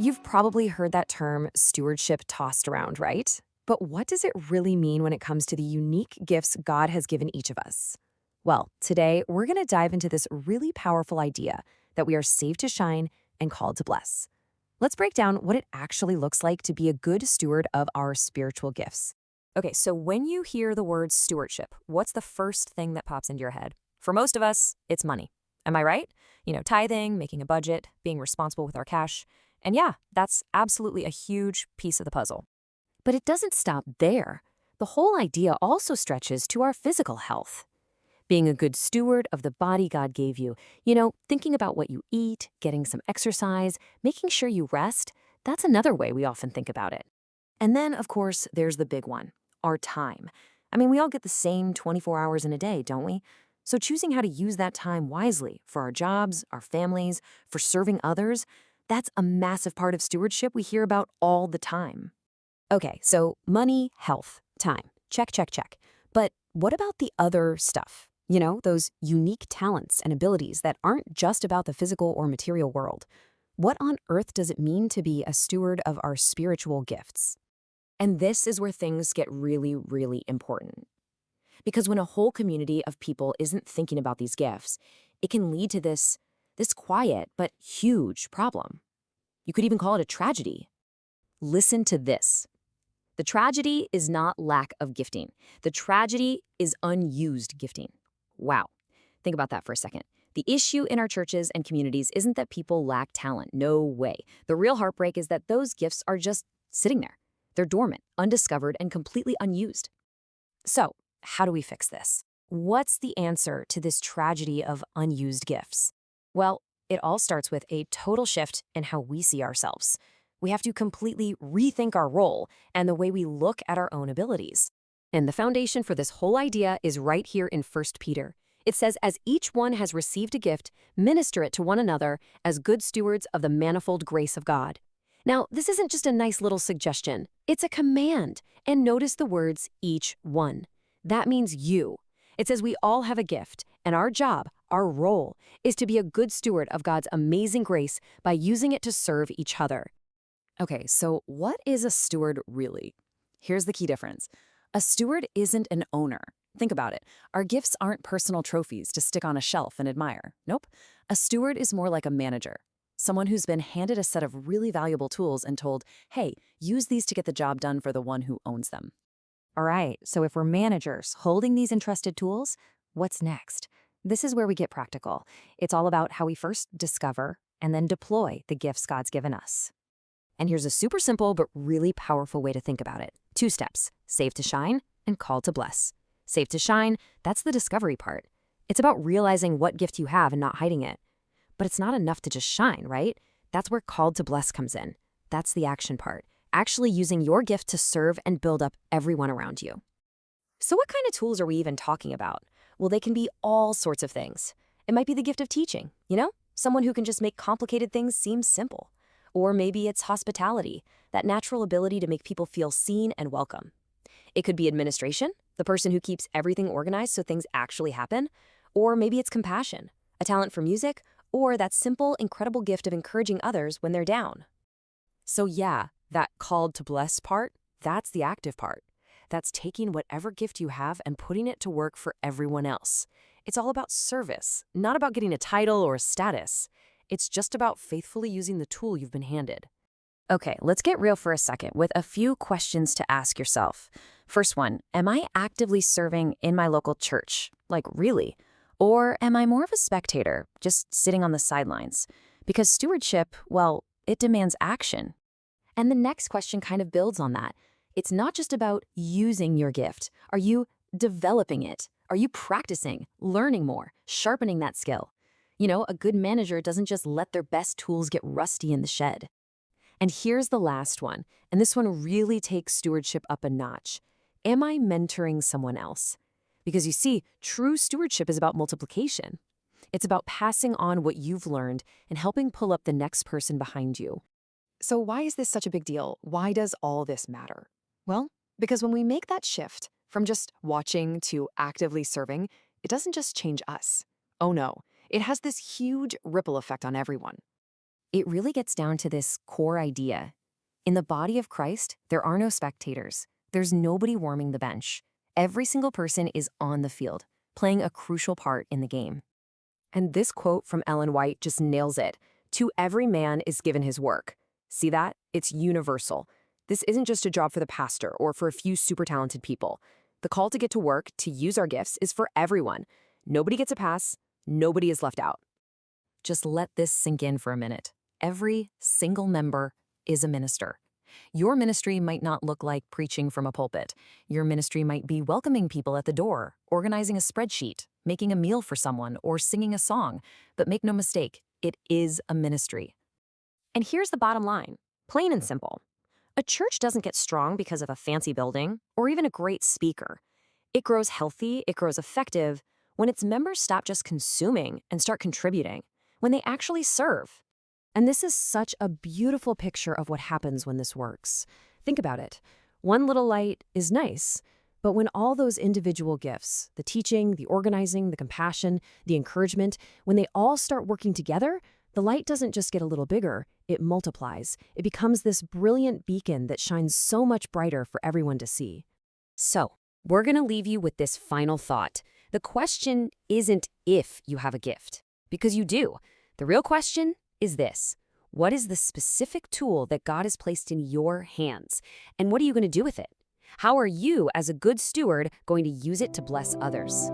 You've probably heard that term stewardship tossed around, right? But what does it really mean when it comes to the unique gifts God has given each of us? Well, today we're going to dive into this really powerful idea that we are saved to shine and called to bless. Let's break down what it actually looks like to be a good steward of our spiritual gifts. Okay, so when you hear the word stewardship, what's the first thing that pops into your head? For most of us, it's money. Am I right? Tithing, making a budget, being responsible with our cash. And yeah, that's absolutely a huge piece of the puzzle. But it doesn't stop there. The whole idea also stretches to our physical health. Being a good steward of the body God gave you, thinking about what you eat, getting some exercise, making sure you rest, that's another way we often think about it. And then, of course, there's the big one, our time. I mean, we all get the same 24 hours in a day, don't we? So choosing how to use that time wisely for our jobs, our families, for serving others, that's a massive part of stewardship we hear about all the time. Okay, so money, health, time. Check, check, check. But what about the other stuff? Those unique talents and abilities that aren't just about the physical or material world. What on earth does it mean to be a steward of our spiritual gifts? And this is where things get really, really important. Because when a whole community of people isn't thinking about these gifts, it can lead to this quiet but huge problem. You could even call it a tragedy. Listen to this. The tragedy is not lack of gifting. The tragedy is unused gifting. Wow. Think about that for a second. The issue in our churches and communities isn't that people lack talent. No way. The real heartbreak is that those gifts are just sitting there. They're dormant, undiscovered, and completely unused. So, how do we fix this? What's the answer to this tragedy of unused gifts? Well, it all starts with a total shift in how we see ourselves. We have to completely rethink our role and the way we look at our own abilities. And the foundation for this whole idea is right here in 1 Peter. It says, as each one has received a gift, minister it to one another as good stewards of the manifold grace of God. Now, this isn't just a nice little suggestion. It's a command. And notice the words, each one. That means you. It says we all have a gift, and our job, our role, is to be a good steward of God's amazing grace by using it to serve each other. Okay, so what is a steward really? Here's the key difference. A steward isn't an owner. Think about it. Our gifts aren't personal trophies to stick on a shelf and admire. Nope. A steward is more like a manager. Someone who's been handed a set of really valuable tools and told, hey, use these to get the job done for the one who owns them. All right, so if we're managers holding these entrusted tools, what's next? This is where we get practical. It's all about how we first discover and then deploy the gifts God's given us. And here's a super simple but really powerful way to think about it. 2 steps, saved to shine and called to bless. Saved to shine, that's the discovery part. It's about realizing what gift you have and not hiding it. But it's not enough to just shine, right? That's where called to bless comes in. That's the action part, actually using your gift to serve and build up everyone around you. So what kind of tools are we even talking about? Well, they can be all sorts of things. It might be the gift of teaching, someone who can just make complicated things seem simple. Or maybe it's hospitality, that natural ability to make people feel seen and welcome. It could be administration, the person who keeps everything organized so things actually happen. Or maybe it's compassion, a talent for music, or that simple, incredible gift of encouraging others when they're down. So yeah, that called to bless part, that's the active part. That's taking whatever gift you have and putting it to work for everyone else. It's all about service, not about getting a title or a status. It's just about faithfully using the tool you've been handed. Okay, let's get real for a second with a few questions to ask yourself. First one, am I actively serving in my local church? Like really? Or am I more of a spectator, just sitting on the sidelines? Because stewardship, well, it demands action. And the next question kind of builds on that. It's not just about using your gift. Are you developing it? Are you practicing, learning more, sharpening that skill? A good manager doesn't just let their best tools get rusty in the shed. And here's the last one, and this one really takes stewardship up a notch. Am I mentoring someone else? Because you see, true stewardship is about multiplication. It's about passing on what you've learned and helping pull up the next person behind you. So why is this such a big deal? Why does all this matter? Well, because when we make that shift from just watching to actively serving, it doesn't just change us. Oh no, it has this huge ripple effect on everyone. It really gets down to this core idea. In the body of Christ, there are no spectators. There's nobody warming the bench. Every single person is on the field, playing a crucial part in the game. And this quote from Ellen White just nails it. To every man is given his work. See that? It's universal. This isn't just a job for the pastor or for a few super talented people. The call to get to work, to use our gifts, is for everyone. Nobody gets a pass. Nobody is left out. Just let this sink in for a minute. Every single member is a minister. Your ministry might not look like preaching from a pulpit. Your ministry might be welcoming people at the door, organizing a spreadsheet, making a meal for someone, or singing a song. But make no mistake, it is a ministry. And here's the bottom line, plain and simple. A church doesn't get strong because of a fancy building or even a great speaker. It grows healthy, it grows effective when its members stop just consuming and start contributing, when they actually serve. And this is such a beautiful picture of what happens when this works. Think about it. One little light is nice, but when all those individual gifts, the teaching, the organizing, the compassion, the encouragement, when they all start working together, the light doesn't just get a little bigger, it multiplies. It becomes this brilliant beacon that shines so much brighter for everyone to see. So, we're going to leave you with this final thought. The question isn't if you have a gift, because you do. The real question is this: what is the specific tool that God has placed in your hands? And what are you going to do with it? How are you, as a good steward, going to use it to bless others?